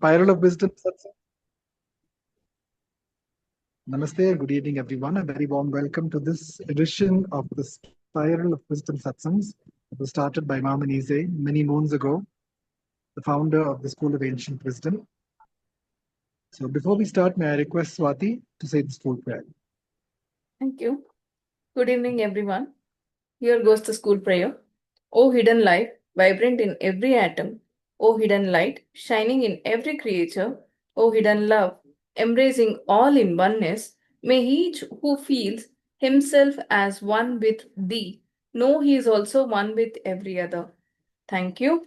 Spiral of Wisdom Satsang. Namaste, good evening, everyone. A very warm welcome to this edition of the Spiral of Wisdom Satsangs. It was started by Mama Nise many moons ago, the founder of the School of Ancient Wisdom. So before we start, may I request Swati to say the school prayer? Thank you. Good evening, everyone. Here goes the school prayer. O hidden light, vibrant in every atom. O hidden light, shining in every creature. O hidden love, embracing all in oneness. May each who feels himself as one with thee know he is also one with every other. Thank you.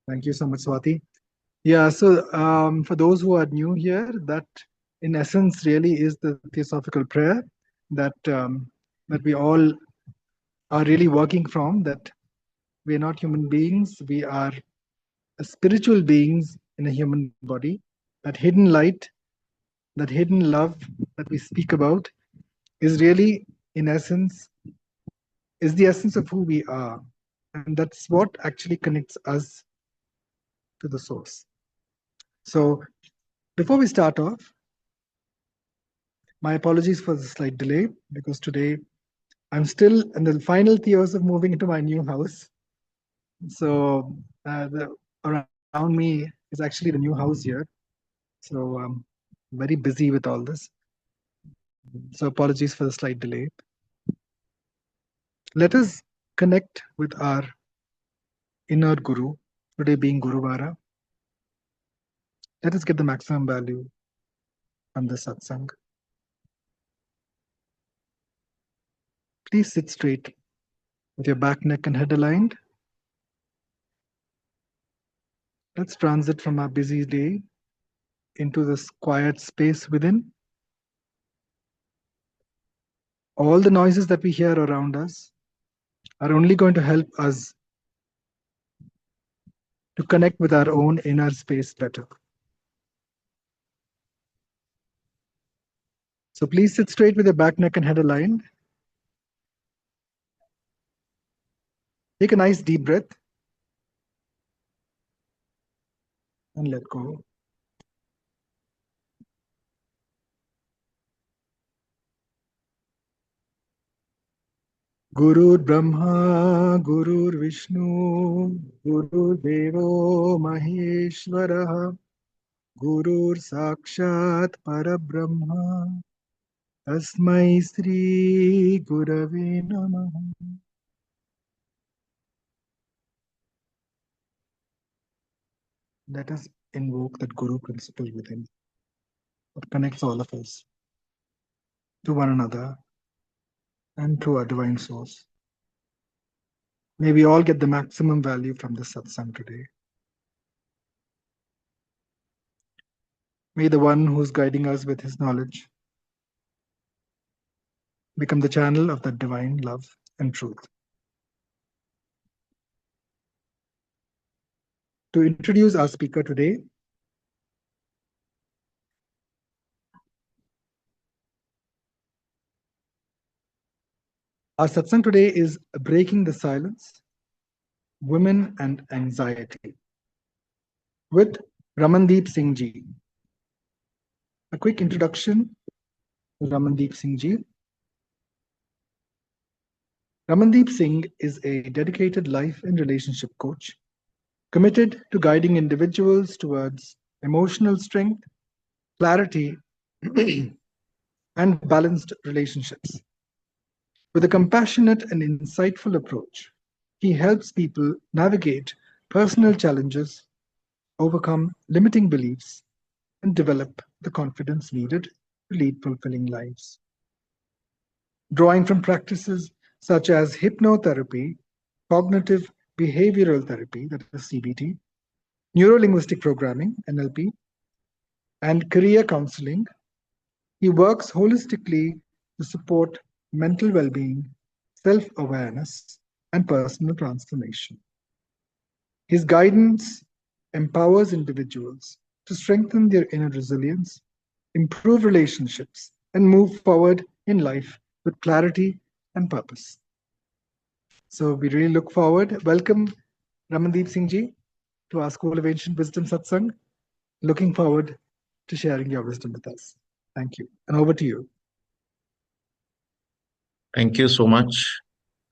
Thank you so much, Swati. Yeah, so for those who are new here, that in essence really is the theosophical prayer that that we all are really working from, that we are not human beings, we are spiritual beings in a human body. That hidden light, that hidden love that we speak about is really, in essence, is the essence of who we are. And that's what actually connects us to the source. So before we start off, my apologies for the slight delay, because today I'm still in the final years of moving into my new house. So around me is actually the new house here. So very busy with all this. So apologies for the slight delay. Let us connect with our inner Guru, today being Guruvara. Let us get the maximum value from the satsang. Please sit straight with your back, neck, and head aligned. Let's transit from our busy day into this quiet space within. All the noises that we hear around us are only going to help us to connect with our own inner space better. So please sit straight with your back, neck, and head aligned. Take a nice deep breath and let go. Gurur Brahma, Gurur Vishnu, Gurur Devo Maheshwara, Gurur Sakshat Parabrahma, Tasmai Sri Gurave Namaha. Let us invoke that Guru principle within, that connects all of us to one another and to our divine source. May we all get the maximum value from this satsang today. May the one who's guiding us with his knowledge become the channel of that divine love and truth. To introduce our speaker today, our satsang today is Breaking the Silence, Women and Anxiety, with Ramandiep Singh Ji. A quick introduction to Ramandiep Singh Ji. Ramandiep Singh is a dedicated life and relationship coach, committed to guiding individuals towards emotional strength, clarity, and balanced relationships. With a compassionate and insightful approach, he helps people navigate personal challenges, overcome limiting beliefs, and develop the confidence needed to lead fulfilling lives. Drawing from practices such as hypnotherapy, cognitive behavioral therapy, that is CBT, neuro-linguistic programming, NLP, and career counseling, he works holistically to support mental well-being, self-awareness, and personal transformation. His guidance empowers individuals to strengthen their inner resilience, improve relationships, and move forward in life with clarity and purpose. So we really look forward. Welcome, Ramandeep Singh Ji. to our School of Ancient Wisdom Satsang. Looking forward to sharing your wisdom with us. Thank you. And over to you. Thank you so much.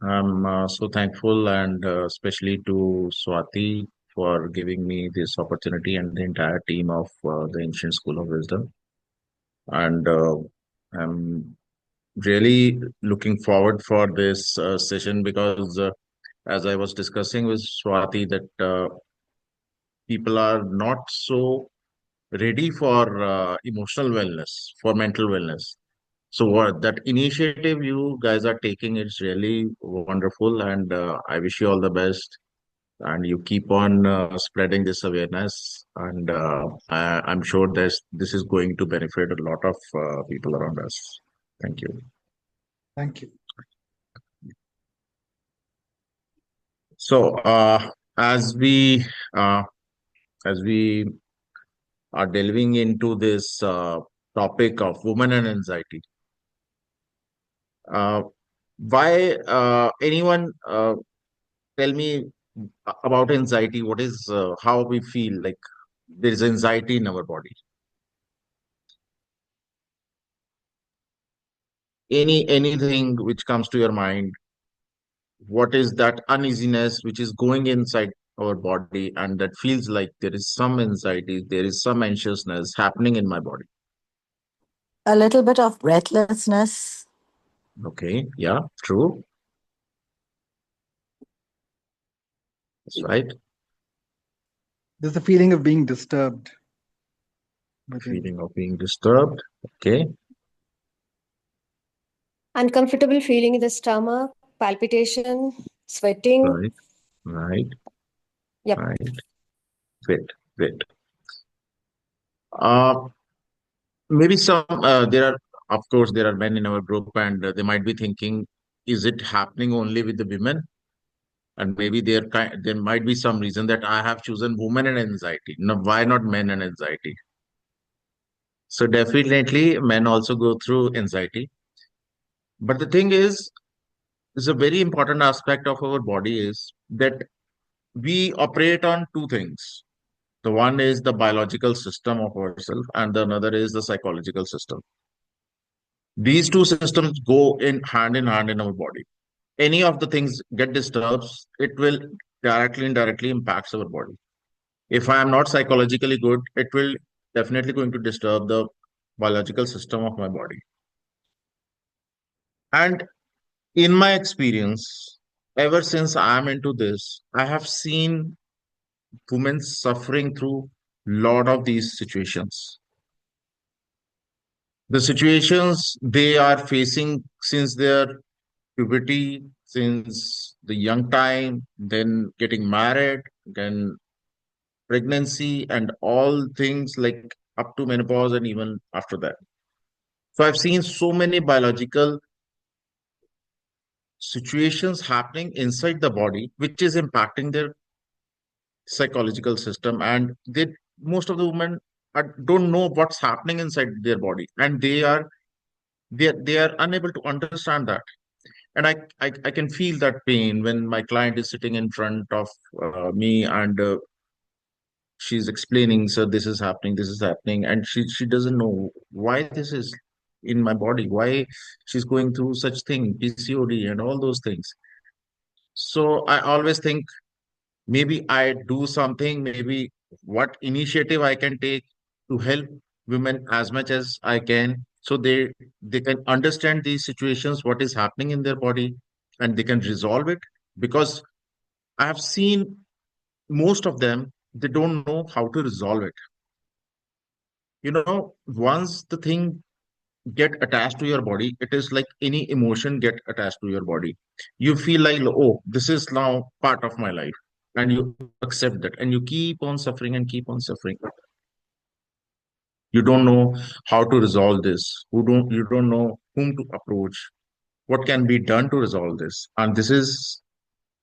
I'm so thankful, and especially to Swati for giving me this opportunity and the entire team of the Ancient School of Wisdom. And I'm really looking forward for this session because, as I was discussing with Swati, that people are not so ready for emotional wellness, for mental wellness. So what that initiative you guys are taking, it's really wonderful, and I wish you all the best. And you keep on spreading this awareness, and I'm sure this is going to benefit a lot of people around us. Thank you. Thank you. So as we uh, as we are delving into this topic of women and anxiety, uh, why anyone tell me about anxiety? What is how we feel like there is anxiety in our body? Anything which comes to your mind? What is that uneasiness which is going inside our body and that feels like there is some anxiety, there is some anxiousness happening in my body? A little bit of breathlessness. Okay, yeah, true. That's right. There's a feeling of being disturbed within. Feeling of being disturbed. Okay, Uncomfortable feeling in the stomach, palpitation, sweating. right, right, Yep. right. Great, great. Uh, Maybe some there are, of course, there are men in our group, and they might be thinking, is it happening only with the women? And maybe there might be some reason that I have chosen women and anxiety. No, why not men and anxiety? So definitely men also go through anxiety. But the thing is a very important aspect of our body is that we operate on two things. The one is the biological system of ourselves, and the another is the psychological system. These two systems go in hand in our body. Any of the things get disturbed, it will directly indirectly impacts our body. If I am not psychologically good, it will definitely going to disturb the biological system of my body. And in my experience, ever since I am into this, I have seen women suffering through lot of these situations. The situations they are facing since their puberty, since the young time, then getting married, then pregnancy, and all things like up to menopause and even after that. So I've seen so many biological situations happening inside the body, which is impacting their psychological system, and they most of the women don't know what's happening inside their body, and they are unable to understand that. And I can feel that pain when my client is sitting in front of me, and she's explaining, so this is happening, and she doesn't know why this is in my body, why she's going through such thing, PCOD and all those things. So I always think maybe I do something, maybe what initiative I can take to help women as much as I can, so they can understand these situations, what is happening in their body, and they can resolve it. Because I have seen most of them, they don't know how to resolve it. Once the thing get attached to your body, it is like any emotion get attached to your body. You feel like, oh, this is now part of my life, and you accept that, and you keep on suffering and keep on suffering. You don't know how to resolve this. You don't know whom to approach, what can be done to resolve this. And this is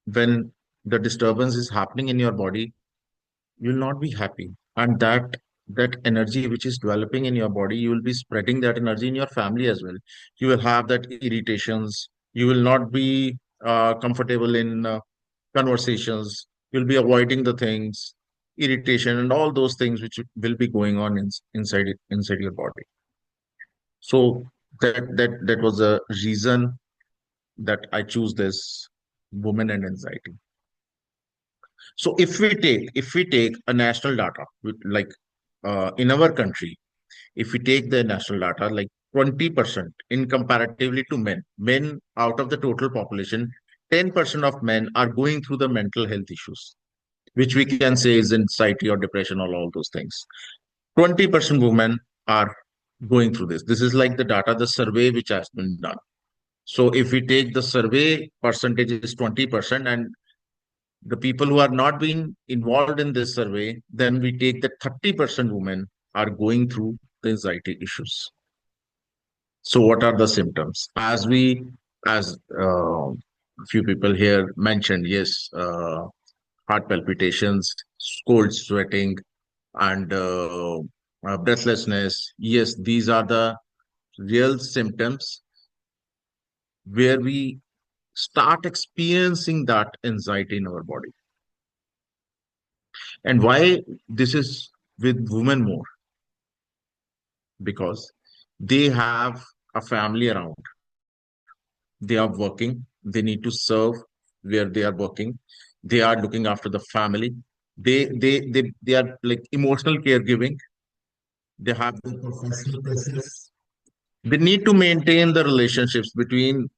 when the disturbance is happening in your body, you'll not be happy. And that energy which is developing in your body, you will be spreading that energy in your family as well. You will have that irritations. You will not be comfortable in conversations. You'll be avoiding the things. irritation, and all those things which will be going on inside your body. So that was a reason that I choose this women and anxiety. So if we take a national data like in our country, if we take the national data, like 20% in comparatively to men out of the total population, 10% of men are going through the mental health issues, which we can say is anxiety or depression or all those things. 20% women are going through this. This is like the data, the survey which has been done. So if we take the survey percentage is 20%, and the people who are not being involved in this survey, then we take that 30% women are going through the anxiety issues. So what are the symptoms? As a few people here mentioned, yes, heart palpitations, cold sweating, and breathlessness. Yes, these are the real symptoms where we start experiencing that anxiety in our body. And why this is with women more? Because they have a family around. They are working. They need to serve where they are working. They are looking after the family. They are like emotional caregiving. They have the professional pressures. They need to maintain the relationships between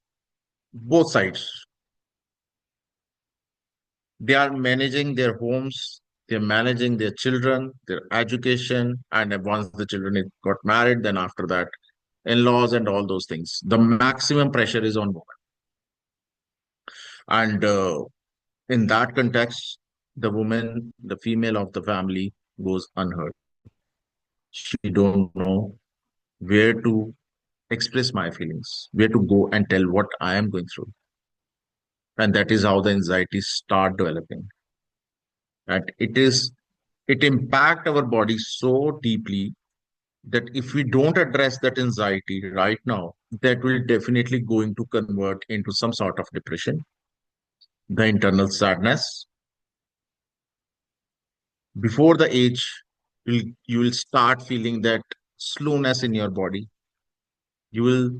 both sides. They are managing their homes, they're managing their children, their education, and then once the children got married, then after that, in-laws and all those things. The maximum pressure is on women. And in that context, the woman, the female of the family goes unheard. She don't know where to express my feelings, where to go and tell what I am going through. And that is how the anxieties start developing. And it impact our body so deeply that if we don't address that anxiety right now, that will definitely going to convert into some sort of depression, the internal sadness. Before the age, you will start feeling that slowness in your body. You will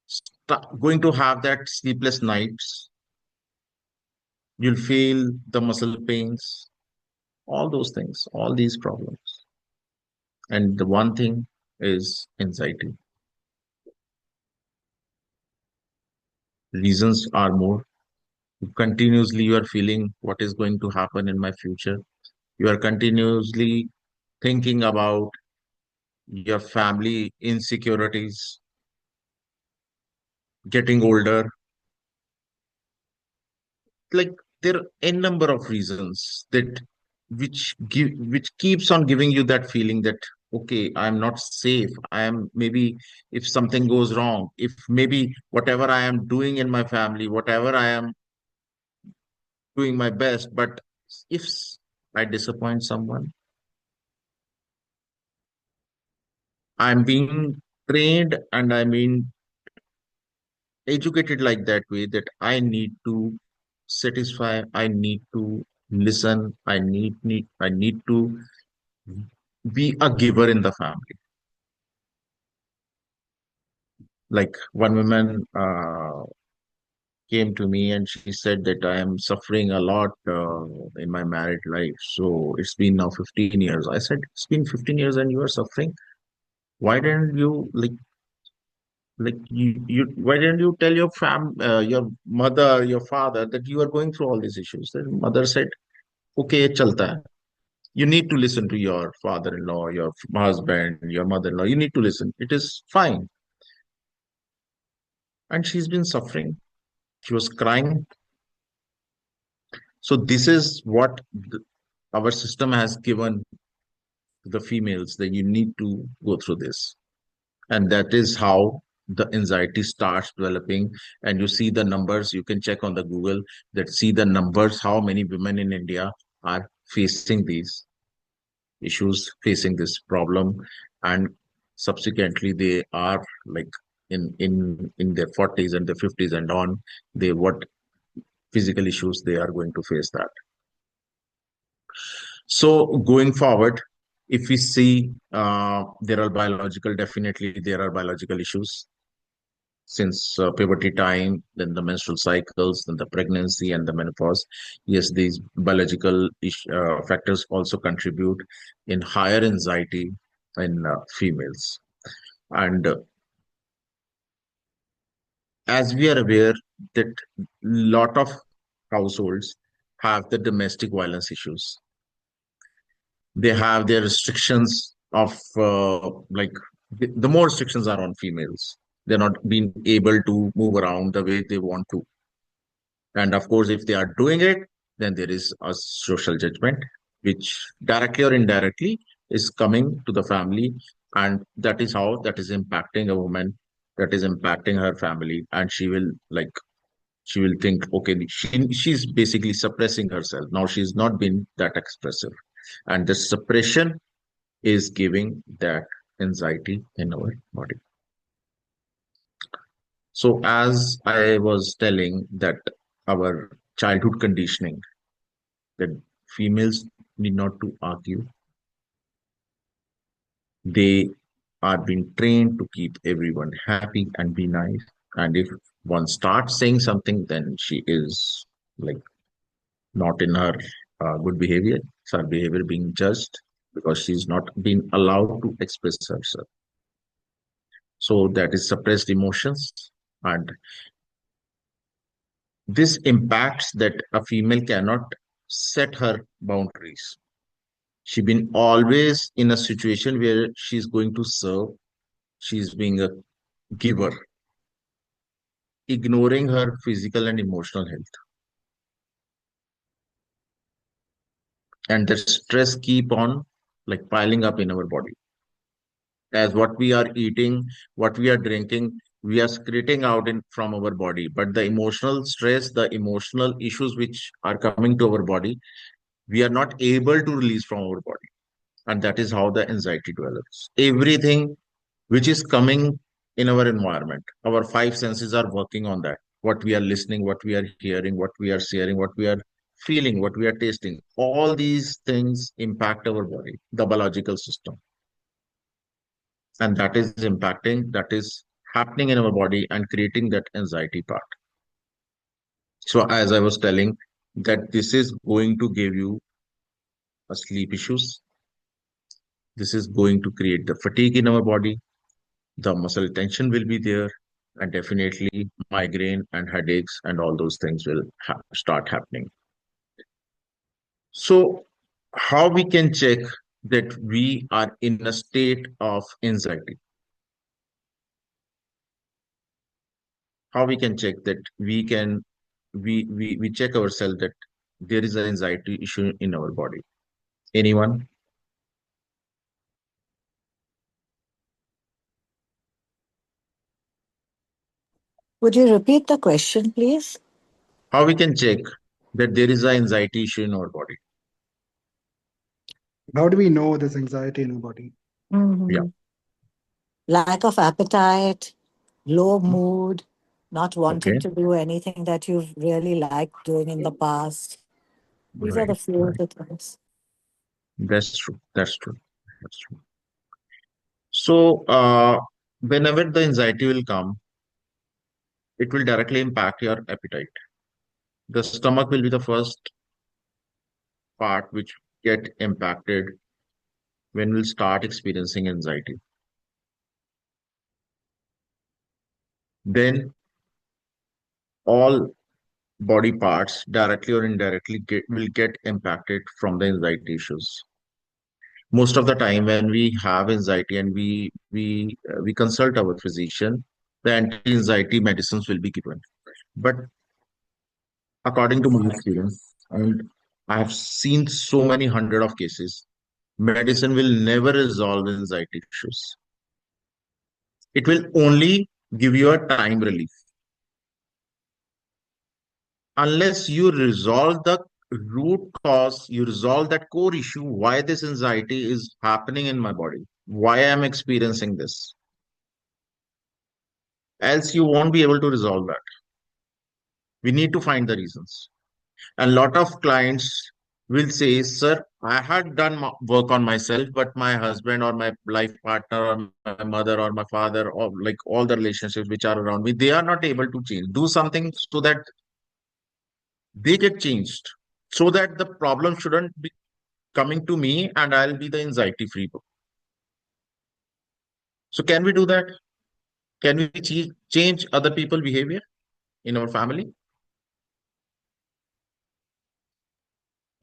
start going to have that sleepless nights. You'll feel the muscle pains, all those things, all these problems. And the one thing is anxiety. Reasons are more. Continuously, you are feeling what is going to happen in my future. You are continuously thinking about your family insecurities, getting older. Like there are a number of reasons that which keeps on giving you that feeling that okay, I'm not safe. I am maybe if something goes wrong, if maybe whatever I am doing in my family, whatever I am doing my best, but if I disappoint someone, I'm being trained and I'm being educated like that way that I need to satisfy, I need to listen, I need to be a giver in the family. Like one woman came to me and she said that I am suffering a lot in my married life. So it's been now 15 years. I said, it's been 15 years and you are suffering. Why didn't you you why didn't you tell your mother, your father that you are going through all these issues? The mother said, okay, ye chalta hai. You need to listen to your father-in-law, your husband, your mother-in-law. You need to listen. It is fine. And she's been suffering. She was crying. So this is what our system has given to the females, that you need to go through this. And that is how the anxiety starts developing. And you see the numbers, you can check on the Google that see the numbers, how many women in India are facing these issues, facing this problem, and subsequently they are like in their 40s and their 50s and on, they what physical issues they are going to face that. So going forward, if we see definitely there are biological issues since puberty time, then the menstrual cycles, then the pregnancy and the menopause. Yes, these factors also contribute in higher anxiety in females. And as we are aware that lot of households have the domestic violence issues. They have their restrictions of the more restrictions are on females. They're not being able to move around the way they want to. And of course, if they are doing it, then there is a social judgment, which directly or indirectly is coming to the family. And that is how that is impacting a woman, that is impacting her family. And she will think, okay, she's basically suppressing herself. Now she's not been that expressive. And the suppression is giving that anxiety in our body. So as I was telling that our childhood conditioning that females need not to argue. They are being trained to keep everyone happy and be nice. And if one starts saying something, then she is like not in her good behavior. It's her behavior being judged because she's not being allowed to express herself. So that is suppressed emotions. And this impacts that a female cannot set her boundaries. She's been always in a situation where she's going to serve, she's being a giver, ignoring her physical and emotional health. And the stress keep on like piling up in our body. As what we are eating, what we are drinking, we are secreting out from our body. But the emotional stress, the emotional issues which are coming to our body, we are not able to release from our body. And that is how the anxiety develops. Everything which is coming in our environment. Our five senses are working on that. What we are listening, what we are hearing, what we are sharing, what we are feeling, what we are tasting. All these things impact our body, the biological system. And that is impacting, that is happening in our body and creating that anxiety part. So as I was telling, that this is going to give you a sleep issues. This is going to create the fatigue in our body, the muscle tension will be there, and definitely migraine and headaches and all those things will start happening. So how we can check that we are in a state of anxiety? How we can check that we check ourselves that there is an anxiety issue in our body? Anyone? Would you repeat the question, please? How we can check that there is an anxiety issue in our body? How do we know there's anxiety in our body? Yeah. Mhm. Lack of appetite, low mood, not wanting Okay. to do anything that you've really liked doing in the past. These are Right. the few of Right. the things. That's true. That's true. That's true. So, whenever the anxiety will come, it will directly impact your appetite. The stomach will be the first part which get impacted when we'll start experiencing anxiety. Then all body parts directly or indirectly will get impacted from the anxiety issues. Most of the time when we have anxiety and we consult our physician, the anti-anxiety medicines will be given. But according to my experience, and I have seen so many hundred of cases, medicine will never resolve anxiety issues. It will only give you a time relief. Unless you resolve the root cause, you resolve that core issue, why this anxiety is happening in my body, why I'm experiencing this. Else you won't be able to resolve that. We need to find the reasons. And a lot of clients will say, Sir, I had done work on myself, but my husband or my life partner or my mother or my father or like all the relationships which are around me, they are not able to change. Do something so that they get changed, so that the problem shouldn't be coming to me and I'll be the anxiety free. So, can we do that? Can we change other people' behavior in our family?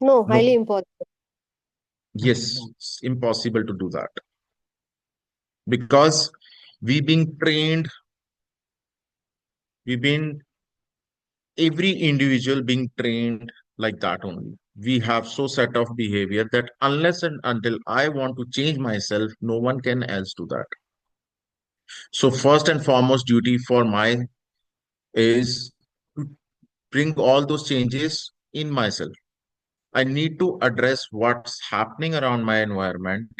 No, highly No. impossible. Yes, it's impossible to do that because we being trained, we been every individual being trained like that only. We have so set of behavior that unless and until I want to change myself, no one can else do that. So first and foremost duty for my is to bring all those changes in myself. I need to address what's happening around my environment,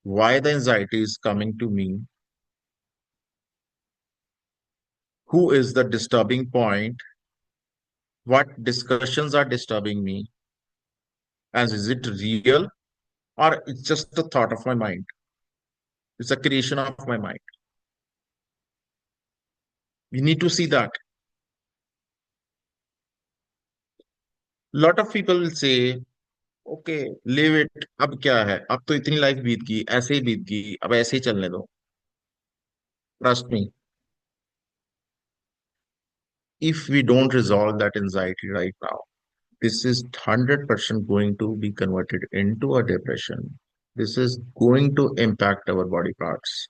why the anxiety is coming to me, who is the disturbing point, what discussions are disturbing me, and is it real or it's just a thought of my mind? It's a creation of my mind. We need to see that. Lot of people will say, okay, live it. अब क्या है? अब तो इतनी life बीत गई, ऐसे ही बीत गई, अब ऐसे ही चलने दो. Trust me, if we don't resolve that anxiety right now, this is 100% going to be converted into a depression. This is going to impact our body parts.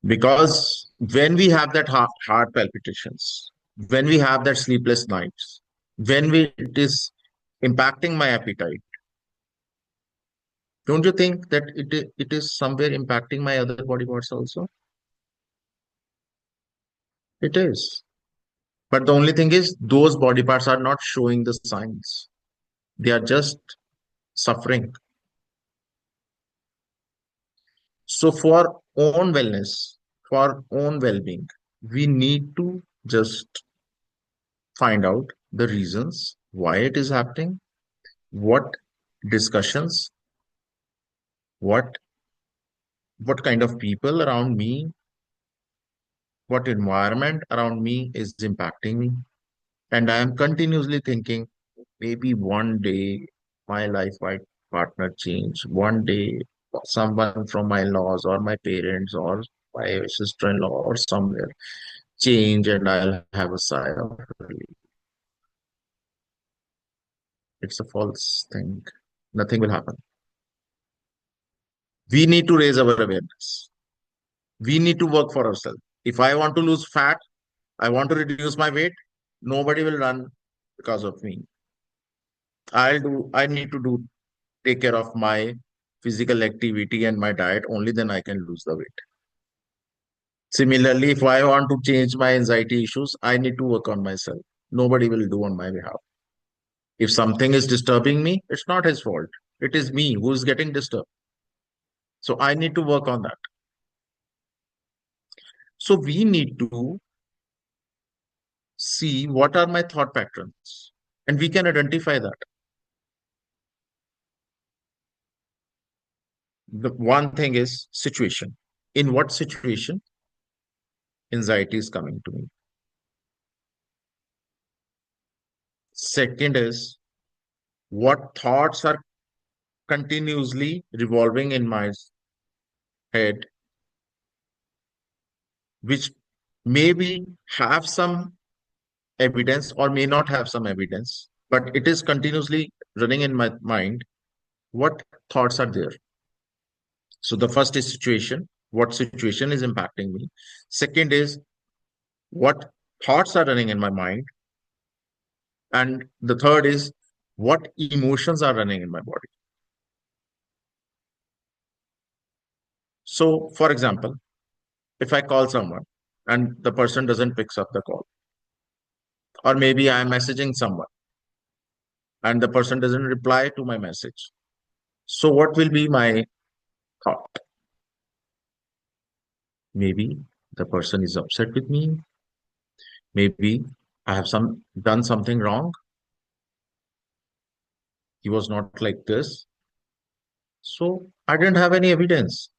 Because when we have that heart palpitations, when we have that sleepless nights, it is impacting my appetite, don't you think that it is somewhere impacting my other body parts also? It is. But the only thing is, those body parts are not showing the signs. They are just suffering. So for own wellness, for own well-being, we need to just find out the reasons why it is happening, what discussions, what what kind of people around me, what environment around me is impacting me. And I am continuously thinking, maybe one day my life might partner change. One day someone from my laws or my parents or my sister-in-law or somewhere change and I'll have a sigh of relief. It's a false thing. Nothing will happen. We need to raise our awareness. We need to work for ourselves. If I want to lose fat, I want to reduce my weight, nobody will run because of me. I need to take care of my physical activity and my diet, only then I can lose the weight. Similarly, if I want to change my anxiety issues, I need to work on myself. Nobody will do on my behalf. If something is disturbing me, it's not his fault. It is me who is getting disturbed. So I need to work on that. So we need to see what are my thought patterns and we can identify that. The one thing is situation. In what situation anxiety is coming to me? Second is what thoughts are continuously revolving in my head, which maybe have some evidence or may not have some evidence, but it is continuously running in my mind. What thoughts are there? So the first is situation. What situation is impacting me? Second is what thoughts are running in my mind? And the third is what emotions are running in my body. So, for example, if I call someone and the person doesn't picks up the call, or maybe I am messaging someone and the person doesn't reply to my message. So, what will be my thought? Maybe the person is upset with me. Maybe I have done something wrong. He was not like this. So I didn't have any evidence,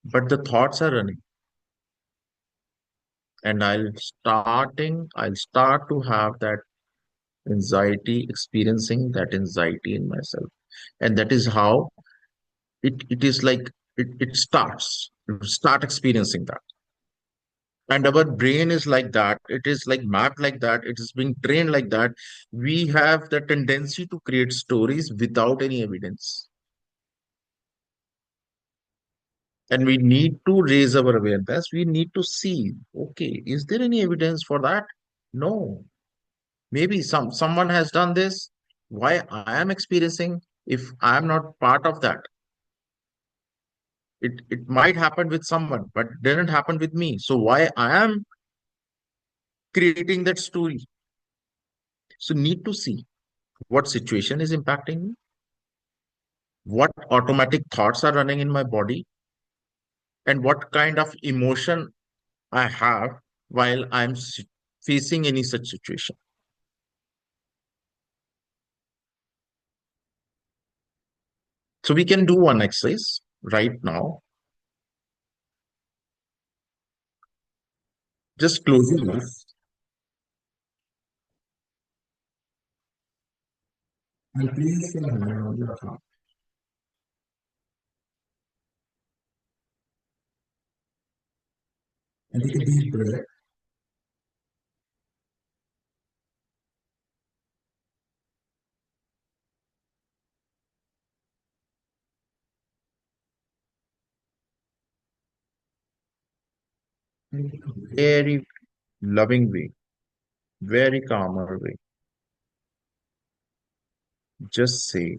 but the thoughts are running. And I'll start to have that anxiety, experiencing that anxiety in myself. And that is how it is like it starts. You start experiencing that. And our brain is like that. It is like mapped like that. It is being trained like that. We have the tendency to create stories without any evidence. And we need to raise our awareness. We need to see, okay, is there any evidence for that? No. Maybe someone has done this. Why I am experiencing if I am not part of that? It might happen with someone, but didn't happen with me. So why I am creating that story? So need to see what situation is impacting me, what automatic thoughts are running in my body, and what kind of emotion I have while I'm facing any such situation. So we can do one exercise right now. Just close your eyes and place your hand on your heart. And take a deep breath. Very loving way, very calmer way. Just say,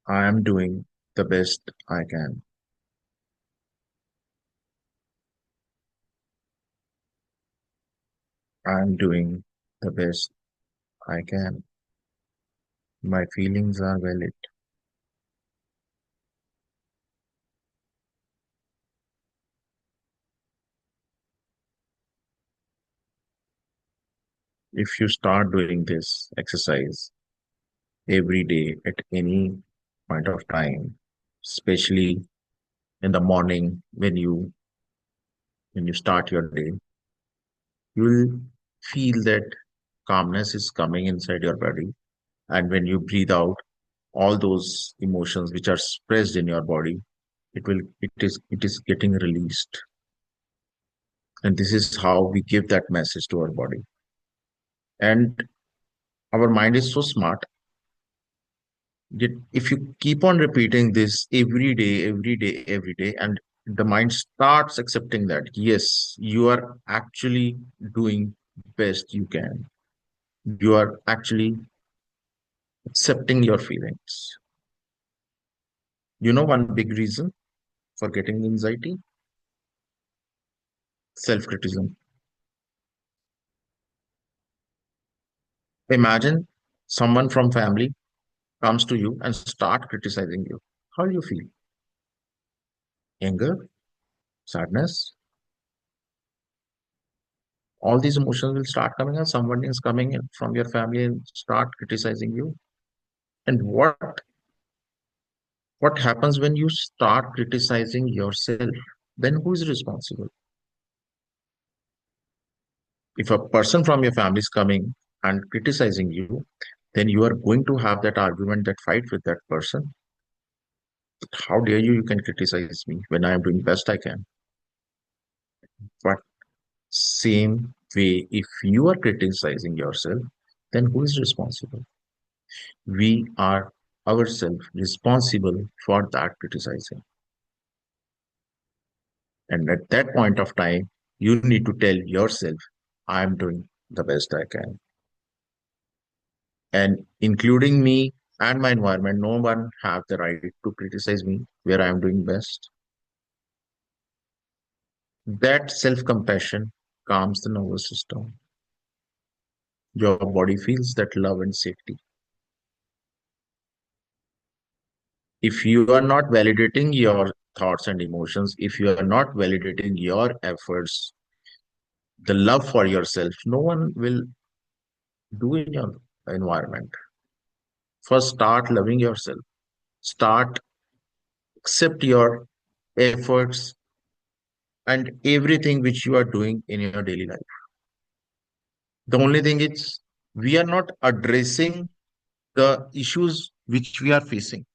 I am doing the best I can. I am doing the best I can. My feelings are valid. If you start doing this exercise every day at any point of time, especially in the morning when you start your day, you will feel that calmness is coming inside your body. And when you breathe out, all those emotions which are suppressed in your body, it is getting released. And this is how we give that message to our body. And our mind is so smart that if you keep on repeating this every day, every day, every day, and the mind starts accepting that, yes, you are actually doing best you can. You are actually accepting your feelings. You know, one big reason for getting anxiety? Self-criticism. Imagine someone from family comes to you and start criticizing you. How do you feel? Anger, sadness, all these emotions will start coming and someone is coming in from your family and start criticizing you. And what happens when you start criticizing yourself? Then who is responsible? If a person from your family is coming and criticizing you, then you are going to have that argument, that fight with that person. How dare you can criticize me when I am doing best I can? But same way, if you are criticizing yourself, then who is responsible? We are ourselves responsible for that criticizing. And at that point of time, you need to tell yourself, I am doing the best I can. And including me and my environment, no one have the right to criticize me where I am doing best. That self-compassion calms the nervous system. Your body feels that love and safety. If you are not validating your thoughts and emotions, if you are not validating your efforts, the love for yourself, no one will do in your environment. First, start loving yourself. Start accept your efforts and everything which you are doing in your daily life. The only thing is we are not addressing the issues which we are facing.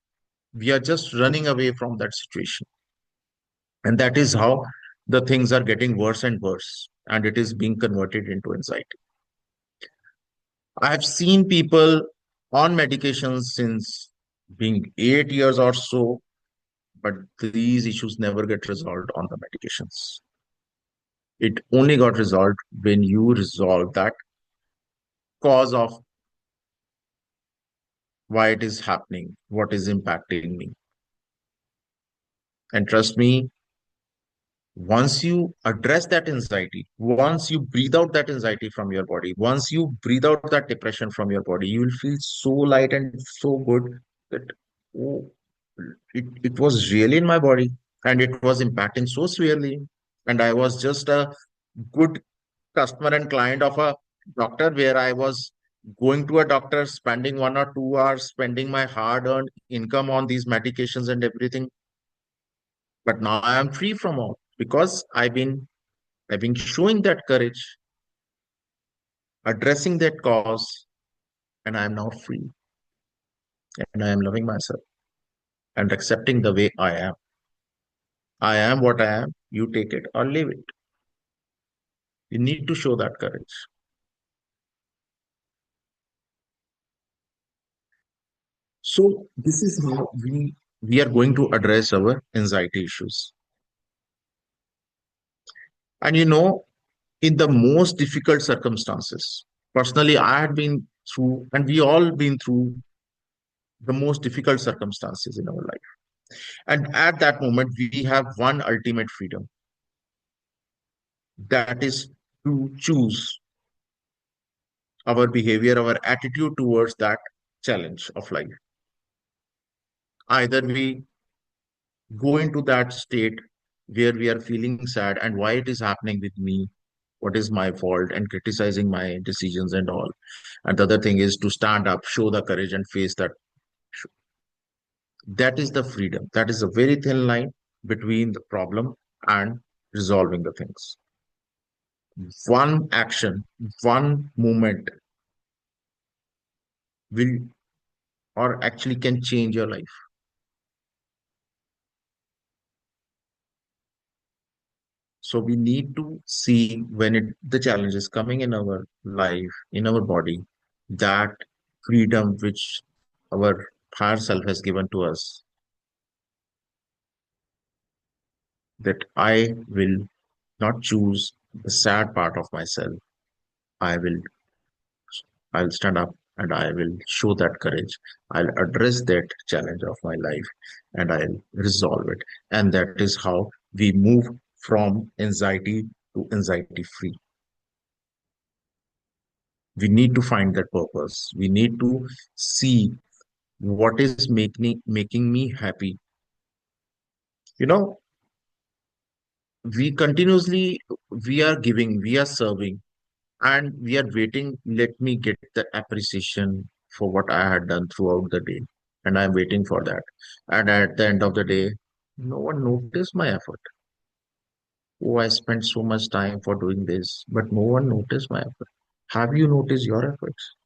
We are just running away from that situation. And that is how the things are getting worse and worse. And it is being converted into anxiety. I have seen people on medications since being 8 years or so, but these issues never get resolved on the medications. It only got resolved when you resolve that cause of why it is happening, what is impacting me. And trust me, once you address that anxiety, once you breathe out that anxiety from your body, once you breathe out that depression from your body, you will feel so light and so good that, oh, it was really in my body and it was impacting so severely. And I was just a good customer and client of a doctor where I was going to a doctor, spending 1 or 2 hours, spending my hard earned income on these medications and everything. But now I am free from all because I've been showing that courage, addressing that cause, and I am now free. And I am loving myself and accepting the way I am. I am what I am. You take it or leave it. You need to show that courage. So this is how we are going to address our anxiety issues. And in the most difficult circumstances, personally, I had been through, and we all been through the most difficult circumstances in our life. And at that moment, we have one ultimate freedom, that is to choose our behavior, our attitude towards that challenge of life. Either we go into that state where we are feeling sad and why it is happening with me, what is my fault, and criticizing my decisions and all. And the other thing is to stand up, show the courage, and face that. That is the freedom. That is a very thin line between the problem and resolving the things. One action, one movement will or actually can change your life. So we need to see when the challenge is coming in our life, in our body, that freedom which our higher self has given to us, that I will not choose the sad part of myself. I will I'll stand up and I will show that courage. I'll address that challenge of my life and I'll resolve it. And that is how we move from anxiety to anxiety free. We need to find that purpose. We need to see what is making me happy. You know, we continuously we are giving, we are serving, and we are waiting. Let me get the appreciation for what I had done throughout the day, and I'm waiting for that. And at the end of the day, no one noticed my effort. Oh, I spent so much time for doing this, but no one noticed my effort. Have you noticed your efforts?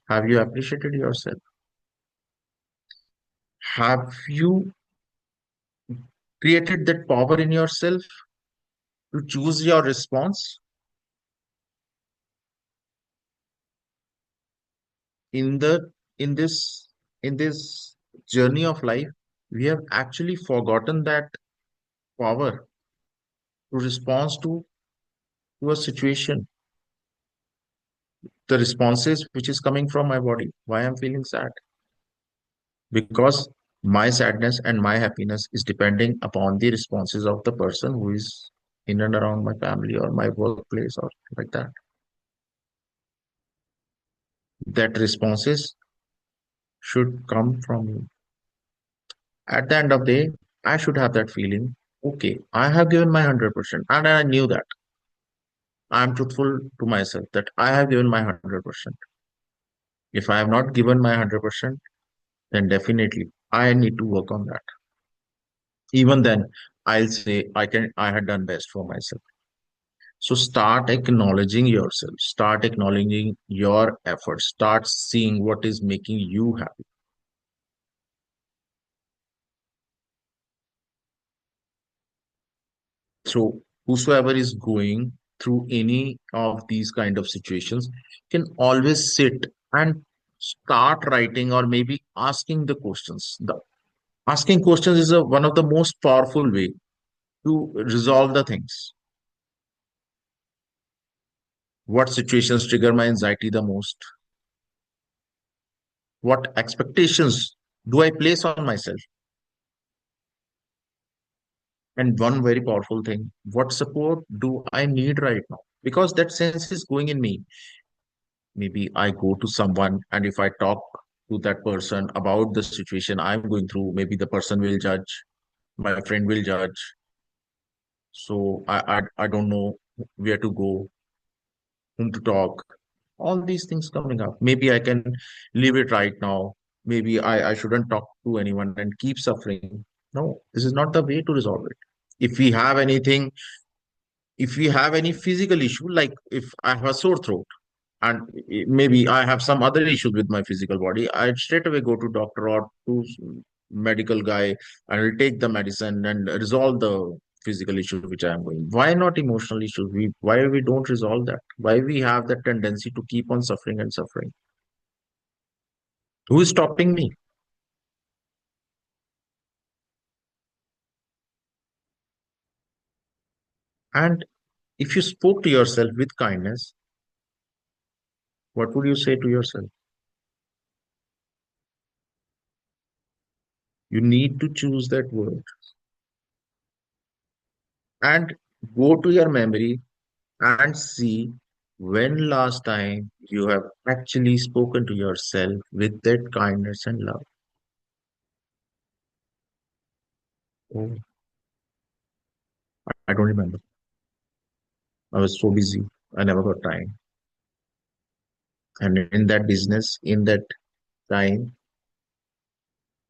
Have you appreciated yourself? Have you created that power in yourself to choose your response? In the in this in this journey of life, we have actually forgotten that power to respond to a situation, the responses which is coming from my body, why I'm feeling sad, because my sadness and my happiness is depending upon the responses of the person who is in and around my family or my workplace or like that. That responses should come from me. At the end of the day, I should have that feeling, okay, I have given my 100%, and I knew that. I'm truthful to myself that I have given my 100%. If I have not given my 100%, then definitely I need to work on that. Even then, I'll say I had done best for myself. So start acknowledging yourself, start acknowledging your efforts, start seeing what is making you happy. So whosoever is going through any of these kind of situations can always sit and start writing or maybe asking the questions. The asking questions is one of the most powerful way to resolve the things. What situations trigger my anxiety the most? What expectations do I place on myself? And one very powerful thing, what support do I need right now? Because that sense is going in me. Maybe I go to someone, and if I talk to that person about the situation I'm going through, maybe the person will judge, my friend will judge. So I don't know where to go, whom to talk, all these things coming up. Maybe I can leave it right now. Maybe I shouldn't talk to anyone and keep suffering. No, this is not the way to resolve it. If we have anything, if we have any physical issue, like if I have a sore throat and maybe I have some other issues with my physical body, I'd straight away go to doctor or to medical guy and will take the medicine and resolve the physical issue which I am going. Why not emotional issues? Why we don't resolve that? Why we have that tendency to keep on suffering and suffering? Who is stopping me? And if you spoke to yourself with kindness, what would you say to yourself? You need to choose that word and go to your memory and see when last time you have actually spoken to yourself with that kindness and love. Oh, I don't remember. I was so busy. I never got time. And in that business, in that time,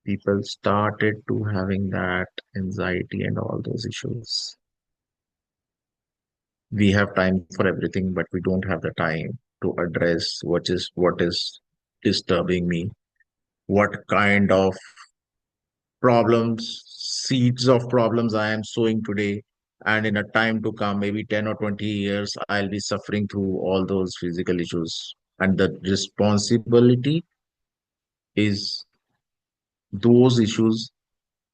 people started to having that anxiety and all those issues. We have time for everything, but we don't have the time to address what is disturbing me, what kind of problems, seeds of problems I am sowing today. And in a time to come, maybe 10 or 20 years, I'll be suffering through all those physical issues. And the responsibility is those issues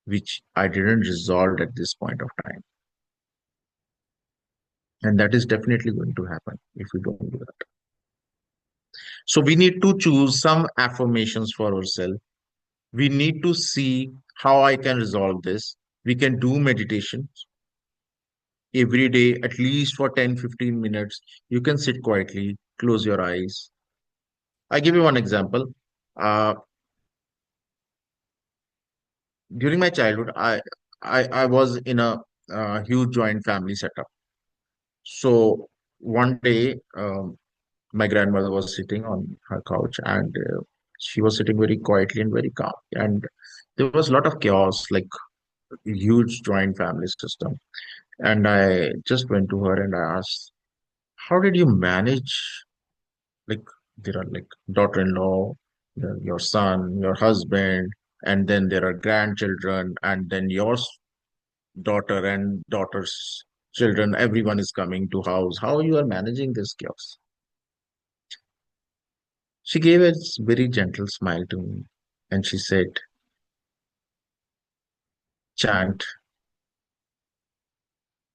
which I didn't resolve at this point of time. And that is definitely going to happen if we don't do that. So we need to choose some affirmations for ourselves. We need to see how I can resolve this. We can do meditation every day, at least for 10-15 minutes. You can sit quietly, close your eyes. I give you one example. Uh, During my childhood, I was in a huge joint family setup. So one day, my grandmother was sitting on her couch and she was sitting very quietly and very calm. And there was a lot of chaos, like huge joint family system. And I just went to her and I asked, how did you manage? Like there are like daughter-in-law, your son, your husband, and then there are grandchildren, and then your daughter and daughter's children. Everyone is coming to house. How you are managing this chaos? She gave a very gentle smile to me, and she said, "Chant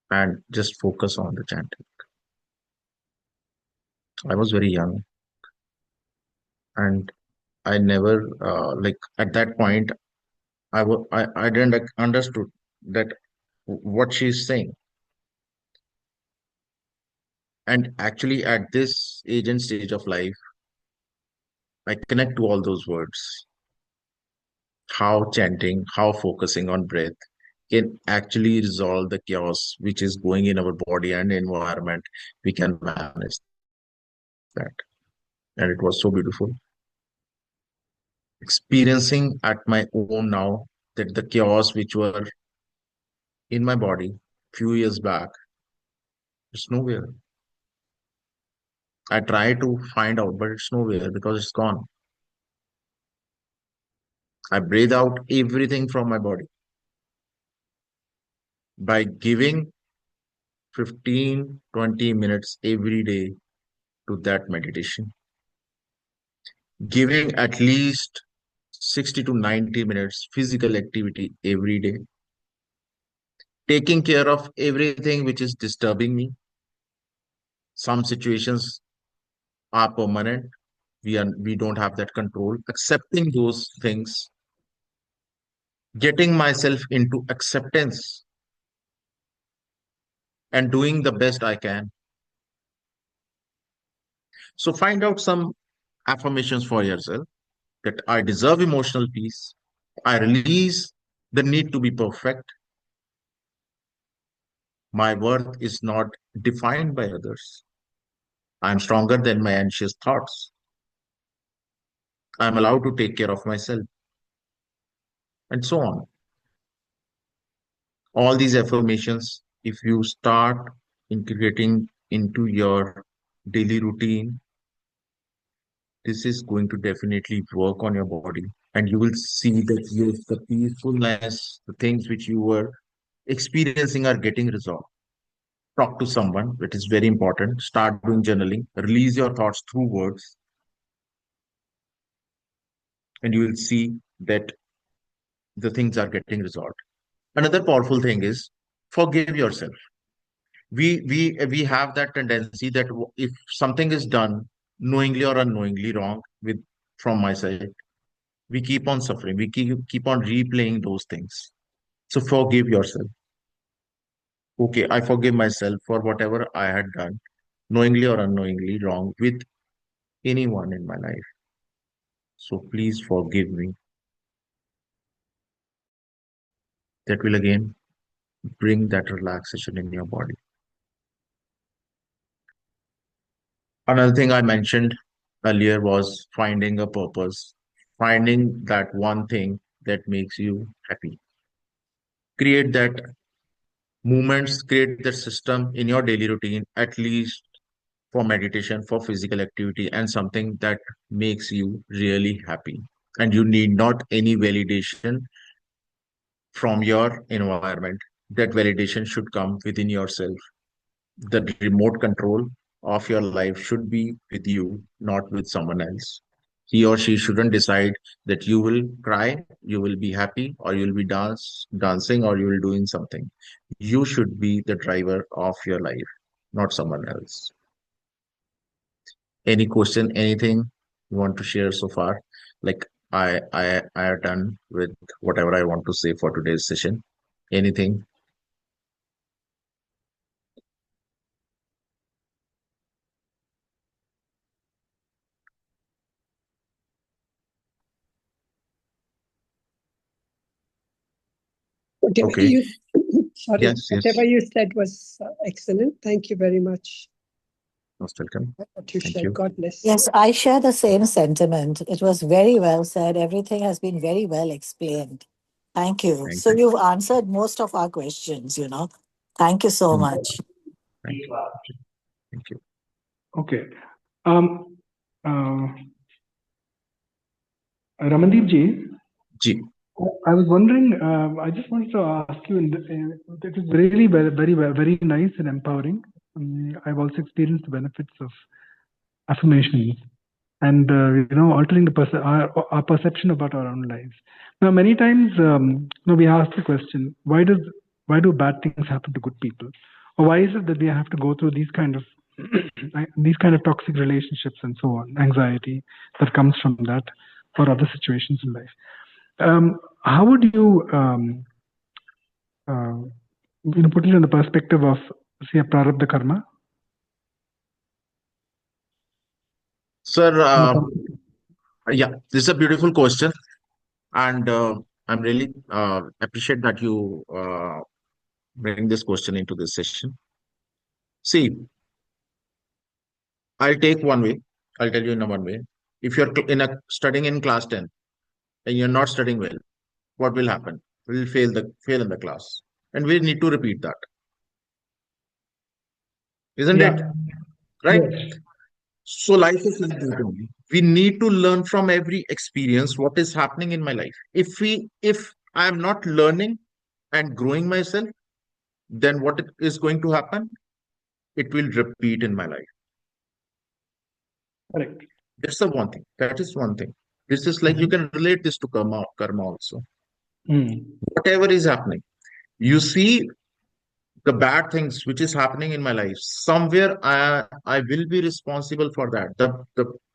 and just focus on the chanting." I was very young, and I never like at that point I didn't understood that what she's saying. And actually, at this age and stage of life, I connect to all those words. How chanting, how focusing on breath can actually resolve the chaos which is going in our body and environment. We can manage that. And it was so beautiful experiencing at my own now that the chaos which were in my body few years back, it's nowhere. I try to find out, but it's nowhere because it's gone. I breathe out everything from my body by giving 15, 20 minutes every day to that meditation, giving at least 60 to 90 minutes physical activity every day, taking care of everything which is disturbing me. Some situations are permanent. We don't have that control. Accepting those things, getting myself into acceptance and doing the best I can. So find out some affirmations for yourself that I deserve emotional peace. I release the need to be perfect. My worth is not defined by others. I'm stronger than my anxious thoughts. I'm allowed to take care of myself, and so on. All these affirmations, if you start integrating into your daily routine, this is going to definitely work on your body. And you will see that yes, the peacefulness, the things which you were experiencing are getting resolved. Talk to someone, it is very important. Start doing journaling, release your thoughts through words, and you will see that the things are getting resolved. Another powerful thing is forgive yourself. We have that tendency that if something is done knowingly or unknowingly wrong with from my side, we keep on suffering. We keep on replaying those things. So forgive yourself. Okay, I forgive myself for whatever I had done, knowingly or unknowingly wrong with anyone in my life. So please forgive me. That will again bring that relaxation in your body. Another thing I mentioned earlier was finding a purpose, finding that one thing that makes you happy. Create that movements, create that system in your daily routine, at least for meditation, for physical activity, and something that makes you really happy. And you need not any validation from your environment. That validation should come within yourself. The remote control of your life should be with you, not with someone else. He or she shouldn't decide that you will cry, you will be happy, or you'll be dancing, or you will doing something. You should be the driver of your life, not someone else. Any question, anything you want to share so far? Like I are done with whatever I want to say for today's session. Anything? Whatever Okay. you, sorry, Yes, yes. whatever you said was excellent. Thank you very much. Most welcome. What you Thank shared. you. God bless. Yes, I share the same sentiment. It was very well said. Everything has been very well explained. Thank you. Thank So you. you've answered most of our questions. Thank you so Mm. much. Thank you. Thank you. Okay. Um, uh, Ramandeep ji, Ji. I was wondering, I just wanted to ask you, it is really very nice and empowering. I've also experienced the benefits of affirmations and, altering our perception about our own lives. Now, many times, we ask the question, why do bad things happen to good people? Or why is it that they have to go through these kind of these kind of toxic relationships and so on, anxiety that comes from that or other situations in life? How would you, put it in the perspective of, say, a prarabdha karma? Sir, In the perspective- yeah, this is a beautiful question. And I'm really appreciate that you bring this question into this session. See, I'll take one way. I'll tell you in a one way. If you're studying in class 10 and you're not studying well, what will happen? We'll fail in the class, and we need to repeat that, isn't Yeah. it? Right? Yes. So life is like that only. We need to learn from every experience what is happening in my life. If I am not learning and growing myself, then what is going to happen? It will repeat in my life. Correct. That's the one thing. That is one thing. This is like you can relate this to karma also. Whatever is happening, you see the bad things which is happening in my life. Somewhere I will be responsible for that.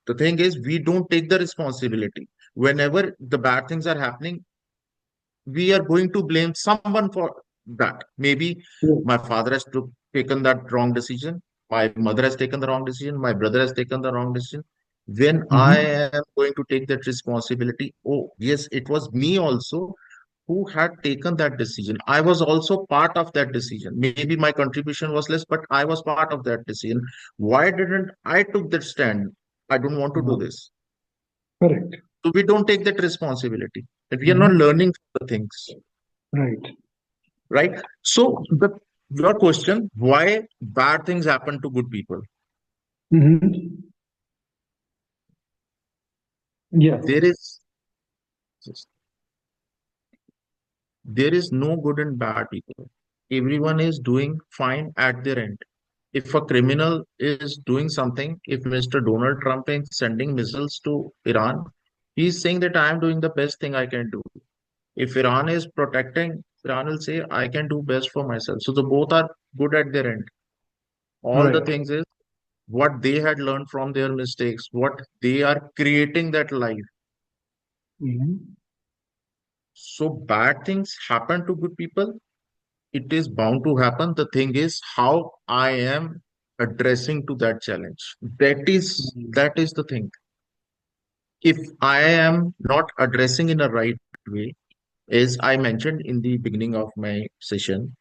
The thing is we don't take the responsibility. Whenever the bad things are happening, we are going to blame someone for that. Maybe my father has taken that wrong decision. My mother has taken the wrong decision. My brother has taken the wrong decision. When I am going to take that responsibility, oh, yes, it was me also who had taken that decision. I was also part of that decision. Maybe my contribution was less, but I was part of that decision. Why didn't I took that stand? I don't want to do this. Correct. So we don't take that responsibility. And we are not learning the things. Right. Right? So your question, why bad things happen to good people? Yeah. There is no good and bad people. Everyone is doing fine at their end. If a criminal is doing something, if Mr. Donald Trump is sending missiles to Iran, he's saying that I am doing the best thing I can do. If Iran is protecting, Iran will say I can do best for myself. So the both are good at their end. All the Right. things is what they had learned from their mistakes, what they are creating that life. So bad things happen to good people. It is bound to happen. The thing is how I am addressing to that challenge. That is the thing. If I am not addressing in a right way, as I mentioned in the beginning of my session,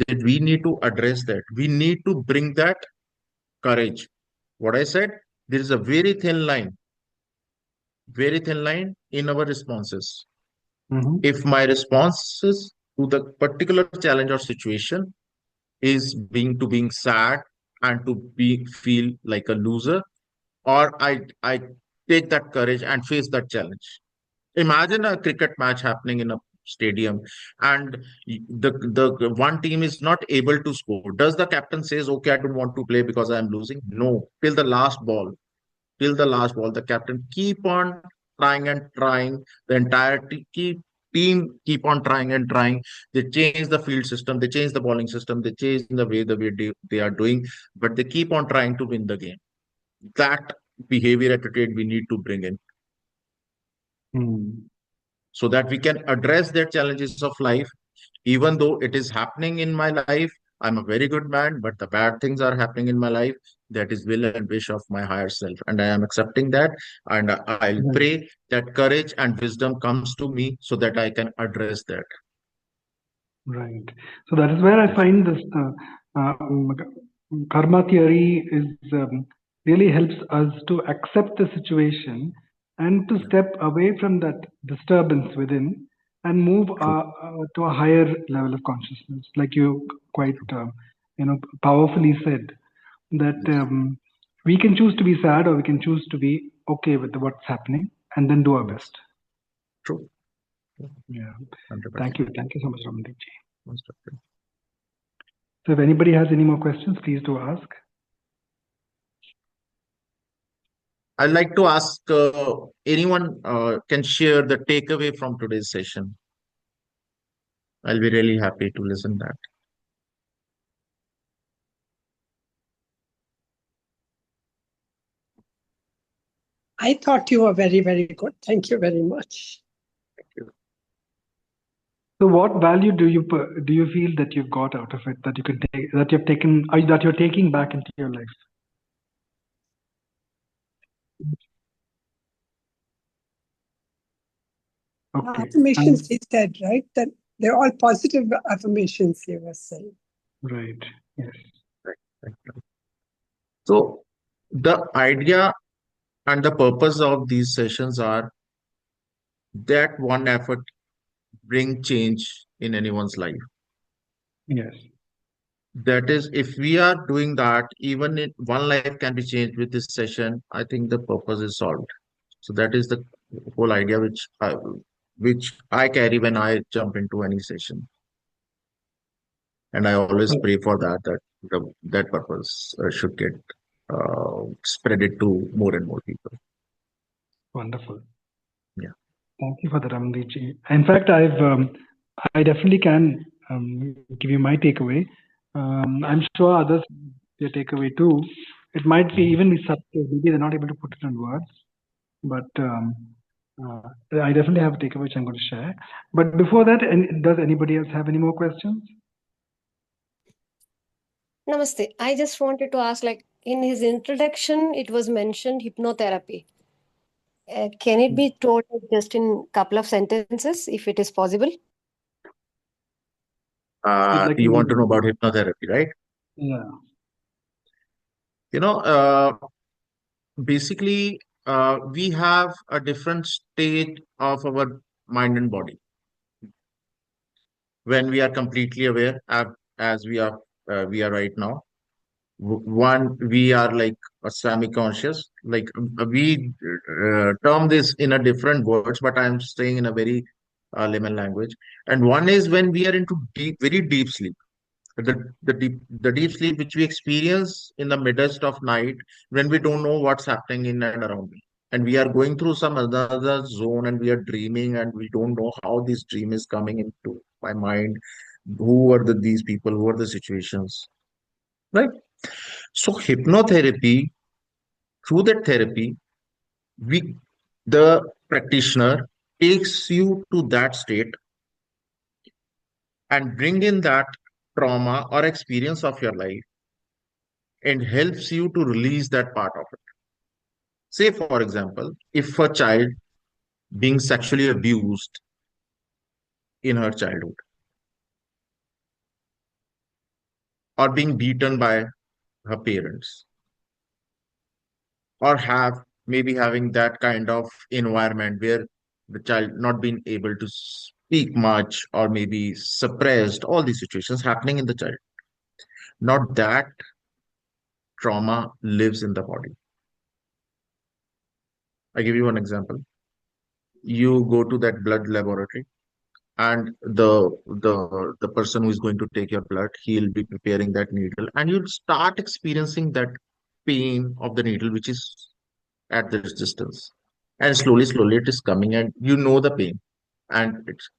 that we need to address that. We need to bring that courage. What I said, there is a very thin line in our responses. If my responses to the particular challenge or situation is being sad and to be feel like a loser, or I take that courage and face that challenge. Imagine a cricket match happening in a stadium and the one team is not able to score. Does the captain says, okay, I don't want to play because I'm losing? No, till the last ball, the captain keep on trying and trying. The entire team keep on trying and trying. They change the field system, they change the bowling system, they change the way they are doing, but they keep on trying to win the game. That behavior attitude we need to bring in so that we can address their challenges of life. Even though it is happening in my life, I'm a very good man, but the bad things are happening in my life. That is will and wish of my higher self, and I am accepting that. And I'll Right. pray that courage and wisdom comes to me so that I can address that. Right. So that is where I find this karma theory is really helps us to accept the situation and to step away from that disturbance within and move to a higher level of consciousness. Like you quite powerfully said that we can choose to be sad or we can choose to be okay with what's happening and then do our best. True. Yeah. 100%. Thank you. Thank you so much, Ramandeep ji. Most definitely. So if anybody has any more questions, please do ask. I'd like to ask anyone can share the takeaway from today's session. I'll be really happy to listen that. I thought you were very, very good. Thank you very much. Thank you. So what value do you feel that you've got out of it, that you can take, that you've taken, that you're taking back into your life? Okay. Affirmations he said, right? That they're all positive affirmations, he was saying. Right. Yes. Right, right, right. So the idea and the purpose of these sessions are that one effort bring change in anyone's life. Yes. That is, if we are doing that, even if one life can be changed with this session, I think the purpose is solved. So that is the whole idea which I carry when I jump into any session, and I always Oh, pray for that purpose should get spread it to more and more people. wonderful. Yeah. Thank you for the Ramandeep ji. In fact, I definitely can give you my takeaway. I'm sure others their takeaway too. It might be even be subtle. Maybe they're not able to put it in words, but I definitely have a takeaway which I'm going to share. But before that, does anybody else have any more questions? Namaste. I just wanted to ask, like in his introduction, it was mentioned hypnotherapy. Can it be told just in couple of sentences, if it is possible? You'd like to You know want to know more? about hypnotherapy, right? Yeah. You know, basically, we have a different state of our mind and body when we are completely aware, as we are right now. One, we are like a semi-conscious. Like we term this in a different words, but I'm saying in a very layman language. And one is when we are into deep, very deep sleep. The deep sleep which we experience in the midst of night when we don't know what's happening in and around me, and we are going through some other zone, and we are dreaming, and we don't know how this dream is coming into my mind, who are these people, who are the situations, right? So hypnotherapy, through that therapy, we the practitioner takes you to that state and bring in that trauma or experience of your life and helps you to release that part of it. Say, for example, if a child being sexually abused in her childhood or being beaten by her parents or have maybe having that kind of environment where the child not being able to speak much or maybe suppressed, all these situations happening in the child. Not that trauma lives in the body. I give you one example. You go to that blood laboratory, and the person who is going to take your blood, he'll be preparing that needle, and you'll start experiencing that pain of the needle which is at this distance, and slowly it is coming, and you know the pain, and it's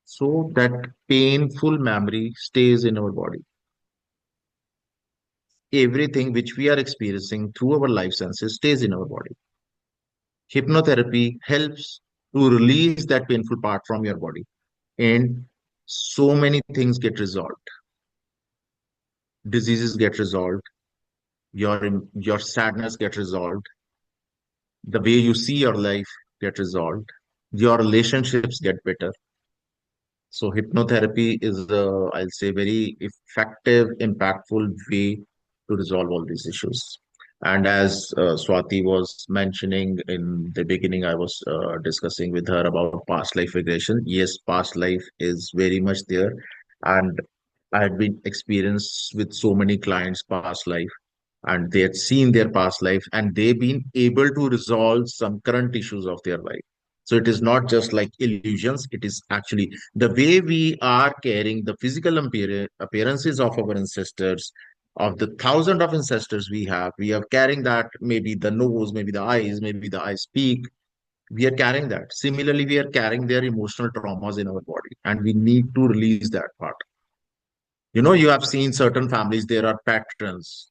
so that painful memory stays in our body. Everything which we are experiencing through our life senses stays in our body. Hypnotherapy helps to release that painful part from your body, and so many things get resolved. Diseases get resolved, your sadness get resolved, the way you see your life get resolved, your relationships get better. So hypnotherapy is I'll say very effective, impactful way to resolve all these issues. And as Swati was mentioning in the beginning, I was discussing with her about past life regression. Yes, past life is very much there, and I had been experienced with so many clients past life, and they had seen their past life, and they've been able to resolve some current issues of their life. So it is not just like illusions, it is actually the way we are carrying the physical appearances of our ancestors, of the thousand of ancestors we are carrying that, maybe the nose, maybe the eyes speak, we are carrying that. Similarly, we are carrying their emotional traumas in our body, and we need to release that part. You have seen certain families, there are patterns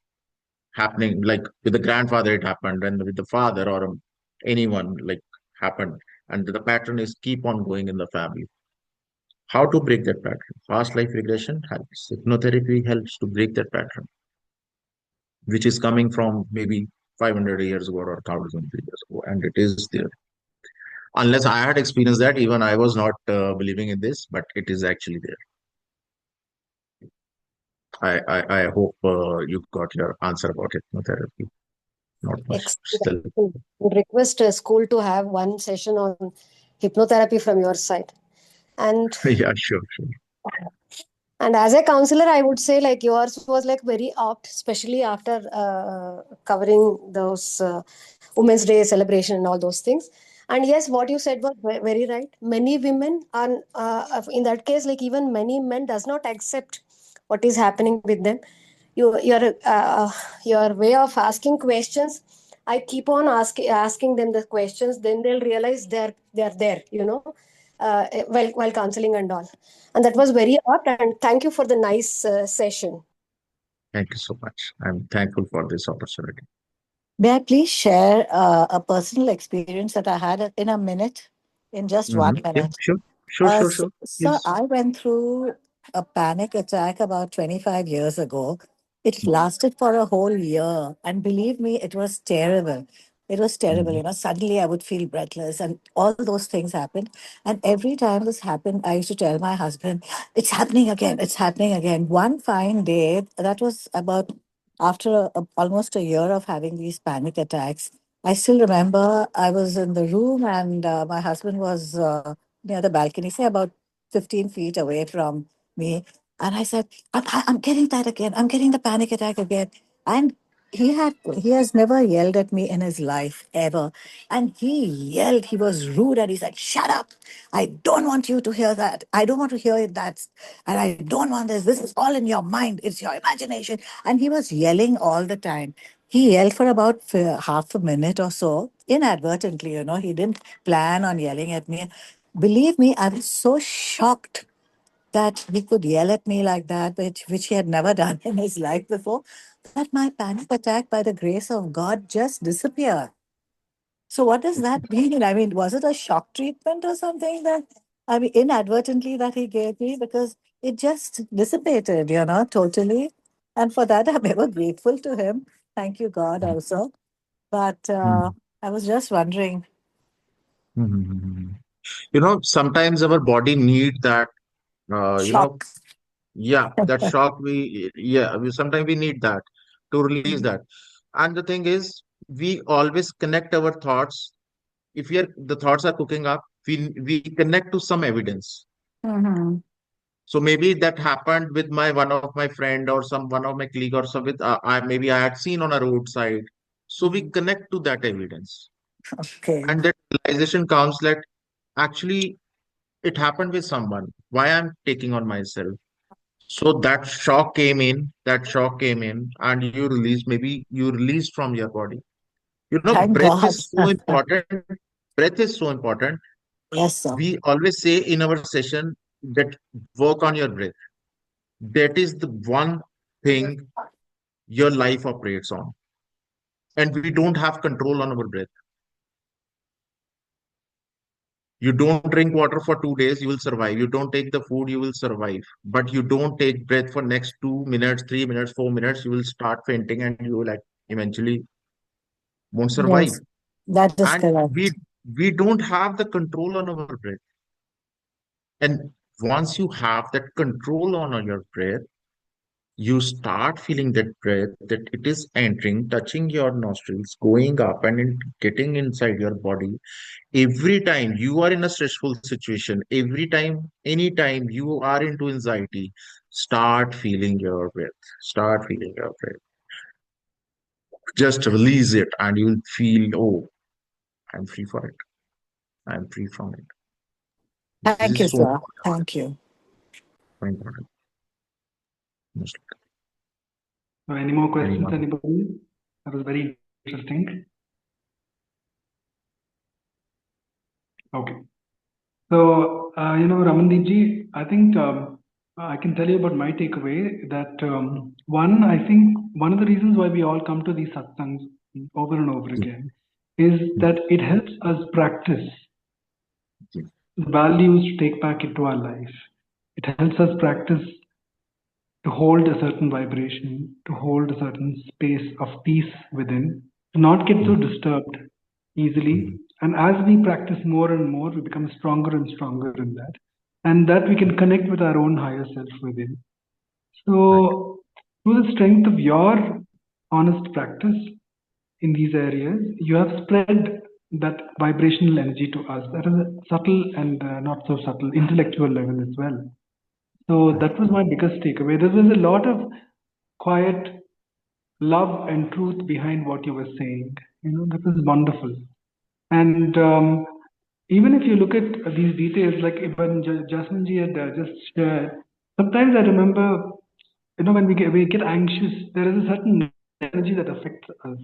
happening, like with the grandfather it happened, and with the father or anyone like happened, and the pattern is keep on going in the family. How to break that pattern? Past life regression helps. Hypnotherapy helps to break that pattern, which is coming from maybe 500 years ago or 1,000 years ago, and it is there. Unless I had experienced that, even I was not believing in this, but it is actually there. I hope you got your answer about hypnotherapy. Not much still. Excellent. Would request school to have one session on hypnotherapy from your side. And Yeah, sure. and as a counselor, I would say like yours was like very apt, especially after covering those Women's Day celebration and all those things. And yes, what you said was very right. Many women are in that case, like even many men does not accept what is happening with them. Your way of asking questions, I keep on asking them the questions, then they'll realize they're there, while counseling and all. And that was very apt. And thank you for the nice session. Thank you so much. I'm thankful for this opportunity. May I please share a personal experience that I had in a minute, in just one Yeah, minute? sure. So Yes. I went through a panic attack about 25 years ago. It lasted for a whole year. And believe me, it was terrible. It was terrible. Mhm. Suddenly I would feel breathless and all those things happened. And every time this happened, I used to tell my husband, it's happening again. It's happening again. One fine day, that was about after almost a year of having these panic attacks. I still remember I was in the room and my husband was near the balcony, say about 15 feet away from me. And I said, I'm getting that again. I'm getting the panic attack again. And he has never yelled at me in his life ever. And he yelled, he was rude and he said, shut up. I don't want you to hear that. I don't want to hear that. And I don't want this. This is all in your mind. It's your imagination. And he was yelling all the time. He yelled for about half a minute or so, inadvertently, he didn't plan on yelling at me. Believe me, I was so shocked that he could yell at me like that, which he had never done in his life before, that my panic attack, by the grace of God, just disappeared. So what does that mean? I mean, was it a shock treatment or something that, I mean, inadvertently that he gave me? Because it just dissipated, totally. And for that, I'm ever grateful to him. Thank you, God, also. But Mhm. I was just wondering. Mhm. Sometimes our body need that, uh, you know, Shock. yeah, that shock. Sometimes we need that to release that. And the thing is, we always connect our thoughts. If the thoughts are cooking up, we connect to some evidence. Mm-hmm. So maybe that happened with one of my friend or one of my colleague or some with maybe I had seen on a roadside. So we connect to that evidence, Okay. and that realization comes that actually it happened with someone. Why I'm taking on myself? So that shock came in, and maybe you release from your body. Thank Breath God. is so important. Breath is so important. Yes, sir. We always say in our session that work on your breath. That is the one thing your life operates on. And we don't have control on our breath. You don't drink water for 2 days, you will survive. You don't take the food, you will survive. But you don't take breath for next 2 minutes, 3 minutes, 4 minutes, you will start fainting and you will eventually won't survive. Yes, that is And we correct. we don't have the control on our breath. And once you have that control on your breath, you start feeling that breath that it is entering, touching your nostrils, going up and getting inside your body. Every time you are in a stressful situation, every time, anytime you are into anxiety, start feeling your breath. Start feeling your breath. Just release it and you'll feel, oh, I'm free for it. I'm free from it. This Thank you, is so sir. Thank you. important. So any more questions, Anyone? anybody? That was very interesting. Okay. So, Ramandeep ji, I think I can tell you about my takeaway that one, I think one of the reasons why we all come to these satsangs over and over again is that it helps us practice the values to take back into our life. It helps us practice to hold a certain vibration, to hold a certain space of peace within, to not get so disturbed easily, And as we practice more and more, we become stronger and stronger in that. And that we can connect with our own higher self within. So, through the strength of your honest practice in these areas, you have spread that vibrational energy to us at a subtle and not so subtle intellectual level as well. So, that was my biggest takeaway. There was a lot of quiet love and truth behind what you were saying. That was wonderful. And even if you look at these details, like even Jasmine had just shared, sometimes I remember, when we get anxious, there is a certain energy that affects us.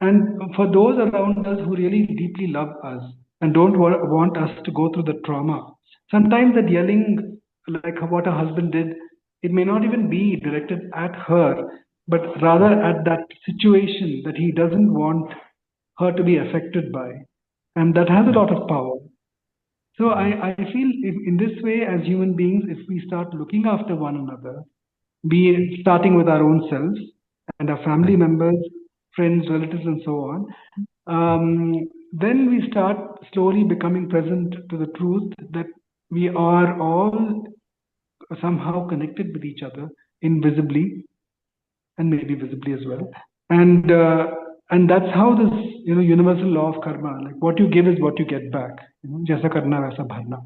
And for those around us who really deeply love us and don't want us to go through the trauma, sometimes that yelling, like what her husband did, it may not even be directed at her, but rather at that situation that he doesn't want her to be affected by. And that has a lot of power. So I feel in this way, as human beings, if we start looking after one another, be it starting with our own selves and our family members, friends, relatives, and so on, then we start slowly becoming present to the truth that we are all somehow connected with each other invisibly and maybe visibly as well. And that's how this universal law of karma, like what you give is what you get back. Jaisa karna vaisa bharna.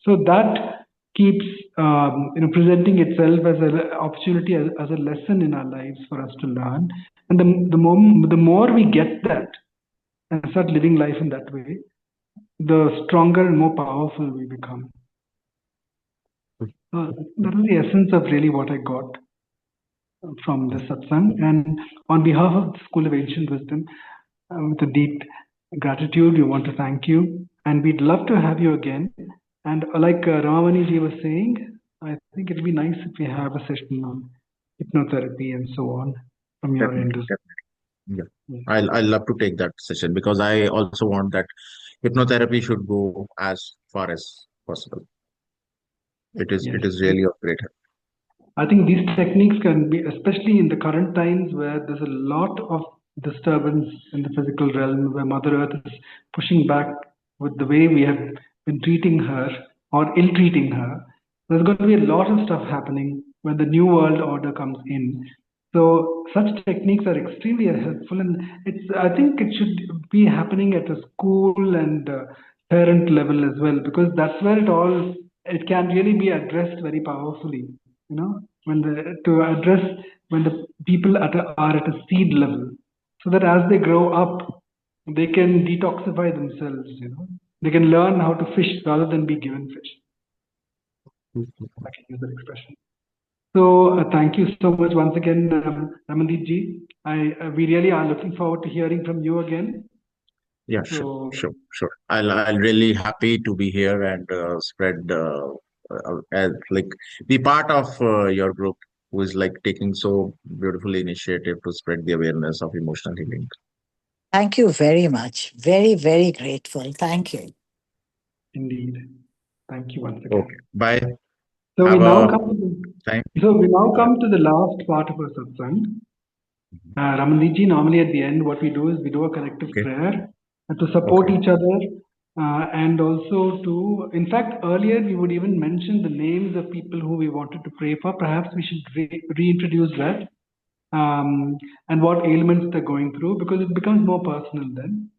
So that keeps presenting itself as an opportunity, as a lesson in our lives for us to learn. And the more we get that and start living life in that way, the stronger and more powerful we become. So that is the essence of really what I got from the satsang. And on behalf of the School of Ancient Wisdom, with a deep gratitude, we want to thank you. And we'd love to have you again. And like Ramani ji was saying, I think it'd be nice if we have a session on hypnotherapy and so on from your end. Yeah. I'll love to take that session, because I also want that hypnotherapy should go as far as possible. It is really of great help. I think these techniques can be, especially in the current times where there's a lot of disturbance in the physical realm, where Mother Earth is pushing back with the way we have been treating her or ill treating her. There's going to be a lot of stuff happening when the new world order comes in. So such techniques are extremely helpful, and I think it should be happening at a school and parent level as well, because that's where it can really be addressed very powerfully. When the people are at a seed level, so that as they grow up, they can detoxify themselves. They can learn how to fish rather than be given fish. I can use that expression. So thank you so much once again, Ramandeep ji. We really are looking forward to hearing from you again. Yeah, sure. I'll really happy to be here and spread like be part of your group, who is like taking so beautiful initiative to spread the awareness of emotional healing. Thank you very much. Very, very grateful. Thank you. Indeed. Thank you once again. Okay, bye. So we Have now a come. time. So we now come to the last part of our satsang. Ramandeep ji, normally at the end, what we do is we do a collective Okay. prayer to support Okay. each other, and also to, in fact, earlier we would even mention the names of people who we wanted to pray for. Perhaps we should reintroduce that, and what ailments they're going through, because it becomes more personal then.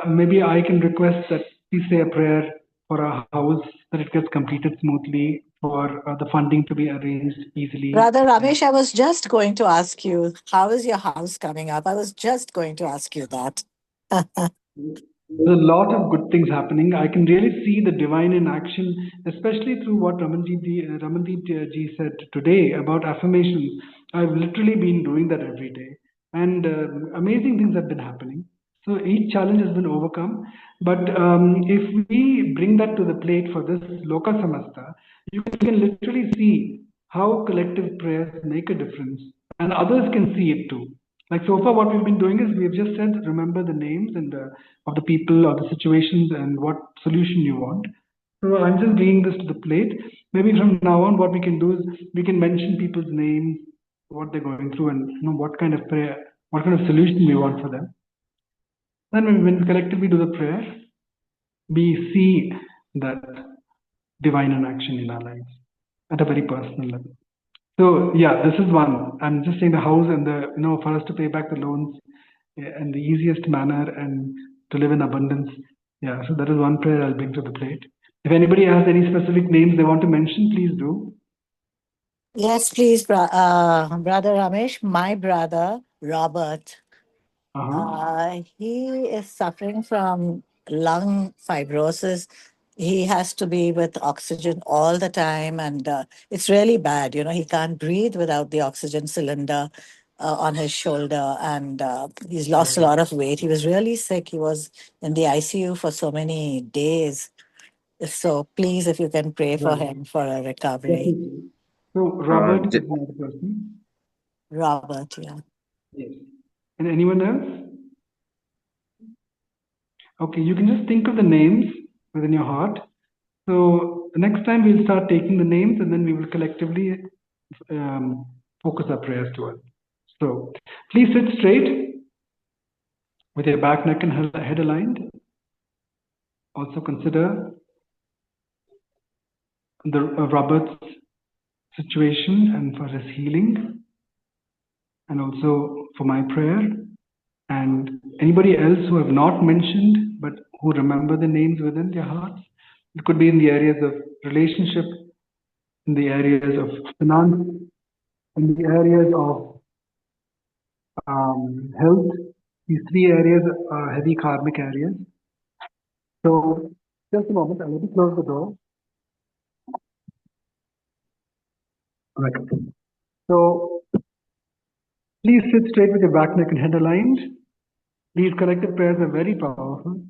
Maybe I can request that please say a prayer for our house, that it gets completed smoothly, for the funding to be arranged easily. Brother Ramesh, I was just going to ask you, how is your house coming up? I was just going to ask you that. There's a lot of good things happening. I can really see the divine in action, especially through what Ramandeep ji said today about affirmations. I've literally been doing that every day, and amazing things have been happening. So each challenge has been overcome. But if we bring that to the plate for this Loka Samasta, you can literally see how collective prayers make a difference, and others can see it too. Like so far, what we've been doing is we've just said, remember the names and of the people or the situations and what solution you want. So I'm just bringing this to the plate. Maybe from now on, what we can do is we can mention people's names, what they're going through, and what kind of prayer, what kind of solution we want for them. Then when we collectively do the prayer, we see that divine in action in our lives at a very personal level. So yeah, this is one. I'm just saying the house and the, for us to pay back the loans in the easiest manner and to live in abundance. Yeah, so that is one prayer I'll bring to the plate. If anybody has any specific names they want to mention, please do. Yes, please, Brother Ramesh, my brother, Robert. He is suffering from lung fibrosis. He has to be with oxygen all the time, and it's really bad. He can't breathe without the oxygen cylinder on his shoulder, and he's lost a lot of weight. He was really sick. He was in the ICU for so many days. So please, if you can pray for him for a recovery. Definitely. So Robert is another person. Robert, yeah. Yes. And anyone else? Okay, you can just think of the names within your heart. So the next time we'll start taking the names and then we will collectively focus our prayers towards. So please sit straight with your back, neck, and head aligned. Also consider the Robert's situation and for his healing, and also for my prayer. And anybody else who have not mentioned but who remember the names within their hearts. It could be in the areas of relationship, in the areas of finance, in the areas of health. These three areas are heavy karmic areas. So just a moment, I'll let me close the door. Right. So please sit straight with your back, neck, and head aligned. These collective prayers are very powerful.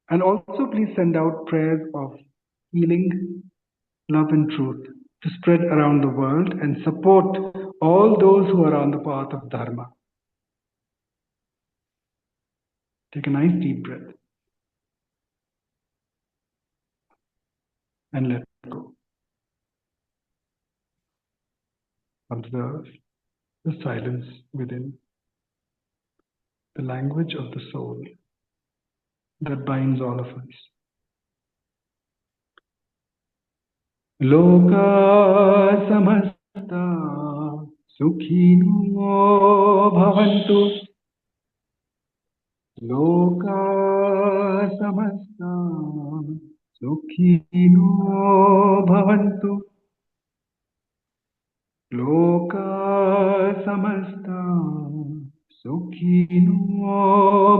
And also please send out prayers of healing, love, and truth to spread around the world and support all those who are on the path of Dharma. Take a nice deep breath and let go. Observe the silence within, the language of the soul that binds all of us. Loka samasta sukhino bhavantu. Loka samasta sukhino bhavantu. Loka samasta sukhino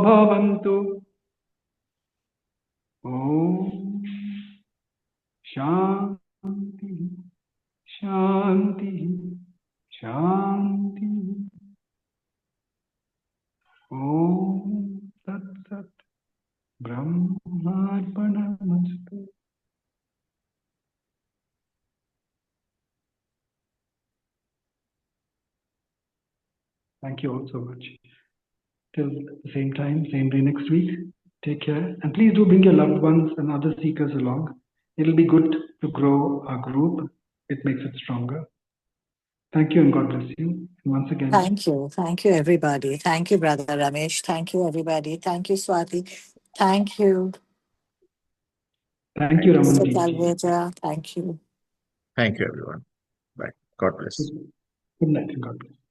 bhavantu. Om Shanti, Shanti, Shanti. Om Tat Sat Brahmarpanamastu. Thank you all so much. Till the same time, same day next week. Take care. And please do bring your loved ones and other seekers along. It'll be good to grow our group. It makes it stronger. Thank you and God bless you. And once again, Thank you. Thank you, everybody. Thank you, Brother Ramesh. Thank you, everybody. Thank you, Swati. Thank you, thank you, Mr. Ramandeep. Talveja. Thank you. Thank you, everyone. Bye. God bless. Good night and God bless.